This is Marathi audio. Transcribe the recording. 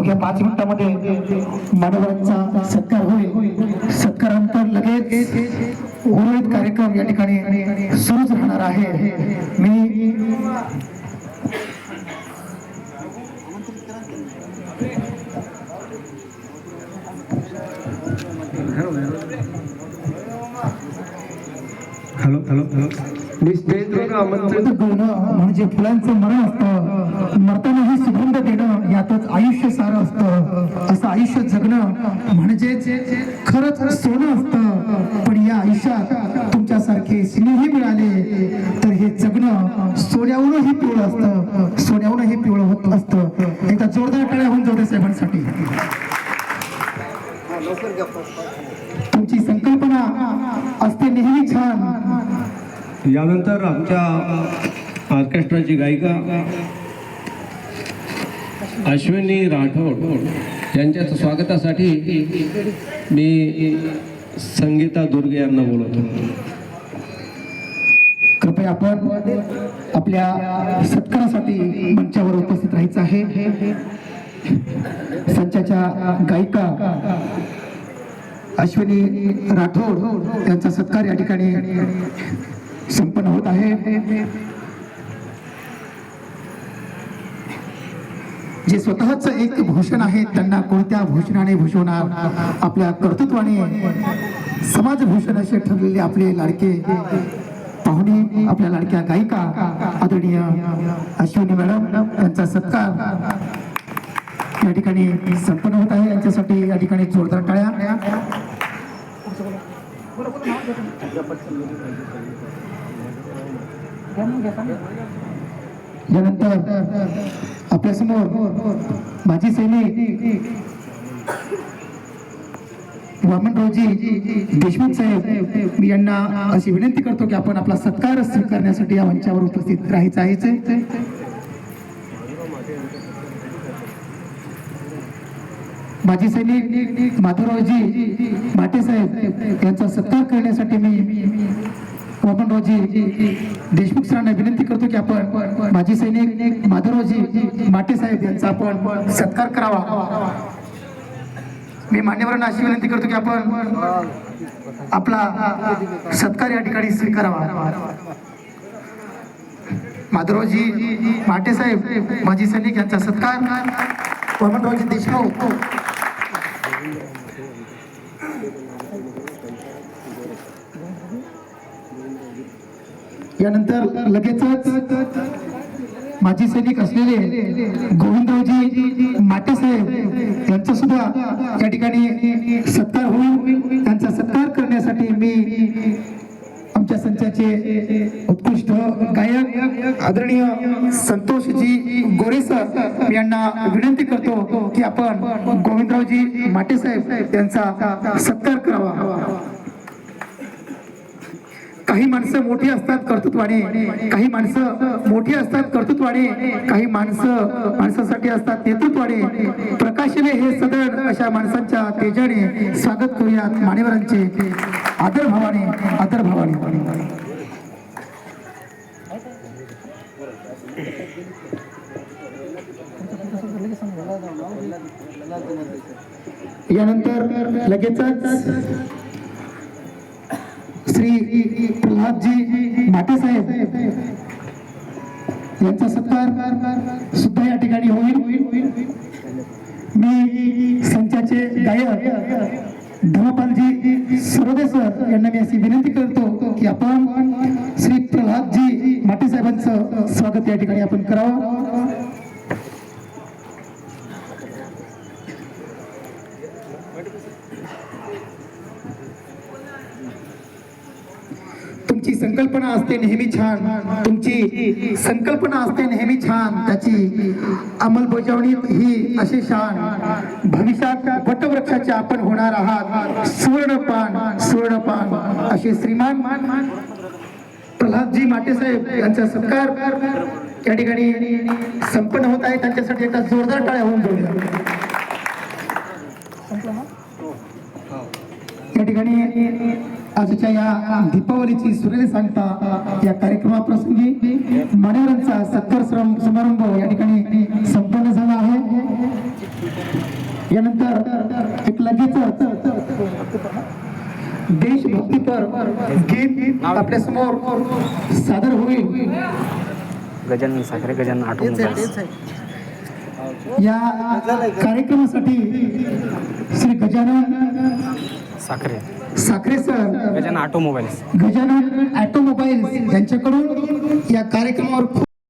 अवघ्या 5 मिनिटांमध्ये मान्यवरांचा सत्कार होईल। सत्कारानंतर लगेच उर्वरित कार्यक्रम या ठिकाणी सुरूच राहणार आहे। मी हॅलो हॅलो हॅलो म्हणजे फुलांचं मरण असतं, मरतानाही सुगंध देणं यातच आयुष्य सारं असतं। असं आयुष्य जगणं म्हणजेच खरंच सोनं असतं। पण या आयुष्यात तुमच्यासारखे स्नेही मिळाले तर हे जगणं सोन्याहूनही पिवळं असतं, सोन्याहूनही पिवळं होत असतं। एकदा जोरदार टाळ्या होऊन जाऊ दे साहेबांसाठी। तुमची संकल्पना असते नेहमी छान। यानंतर आमच्या ऑर्केस्ट्राची गायिका अश्विनी राठोड यांच्या स्वागतासाठी मी संगीता दुर्गे यांना बोलवतो। कृपया आपण आपल्या सत्कारासाठी मंचावर उपस्थित राहायचं आहे। संचाच्या गायिका अश्विनी राठोड यांचा सत्कार या ठिकाणी संपन्न होत आहे। जे स्वतःच एक भूषण आहे त्यांना कोणत्या भूषणाने भूषवणार? आपल्या कर्तृत्वाने समाजभूषण असे ठरलेले आपले लाडके पाहुणे, आपल्या लाडक्या गायिका आदरणीय अश्विनी मॅडम यांचा सत्कार या ठिकाणी संपन्न होत आहे। यांच्यासाठी या ठिकाणी जोरदार टाळ्या। यानंतर आपल्या समोर माजी सैनिक वामनरावजी देशमुख साहेब, मी यांना अशी विनंती करतो की आपण आपला सत्कार स्वीकारण्यासाठी या मंचावर उपस्थित राहायचं आहे। माजी सैनिक माधवरावजी माटे साहेब यांचा सत्कार करण्यासाठी मी वामनरावजी देशमुख सरांना विनंती करतो की आपण माजी सैनिक माधवरावजी माटे साहेब यांचा आपण सत्कार करावा। मी मान्यवरांना अशी विनंती करतो की आपण आपला सत्कार या ठिकाणी स्वीकारावा। माधवरावजी माटे साहेब माजी सैनिक यांचा सत्कार वामनरावजी देशमुख। यानंतर लगेचच माजी सैनिक असलेले गोविंदरावजी माटे साहेब यांचा सुद्धा या ठिकाणी सत्कार होईल। त्यांचा सत्कार करण्यासाठी मी आमच्या संचाचे उत्कृष्ट गायक आदरणीय संतोषजी गोरे सर यांना विनंती करतो की आपण गोविंदरावजी माटे साहेब यांचा सत्कार करावा। काही माणसं मोठी असतात कर्तृत्वाने, काही माणसं मोठी असतात कर्तृत्वाने, काही माणसासाठी असतात नेतृत्वाने। प्रकाशने हे सदन अशा माणसांच्या तेजाने स्वागत करूयात मान्यवरांचे आदर भावाने। यानंतर लगेचच श्री प्रल्हादजी माटे साहेब यांचा सत्कार सुद्धा या ठिकाणी होईल। मी संचाचे गायक धर्मपालजी सरोदे सर यांना मी अशी विनंती करतो की आपण श्री प्रल्हादजी माटे साहेबांचं स्वागत या ठिकाणी आपण करावं। तुमची संकल्पना असते नेहमी छान, तुमची संकल्पना असते नेहमी छान, त्याची अंमलबजावणी ही अशी शान। भविष्यात वटवृक्षाचे आपण होणार आहात सुवर्णपान असे श्रीमान प्रल्हादजी माटे साहेब यांचा सत्कार या ठिकाणी संपन्न होत आहे। त्यांच्यासाठी एकदा जोरदार टाळ्या होऊन जाऊया। या ठिकाणी आजच्या या दीपावलीची सुरेली सांगता या कार्यक्रमाप्रसंगी मान्यवरांचा सत्कार समारंभ या ठिकाणी संपन्न झाला आहे। यानंतर एक लगेचच देशभक्तीपर गीत आपल्या समोर सादर होईल. गजानन साखरे, गजानन ऑटोमोबाईल्स. या कार्यक्रमासाठी Shri Gajanan Sakhare, Sakhare sir, Gajanan automobiles. Gajanan automobiles यांच्याकडून या कार्यक्रमावर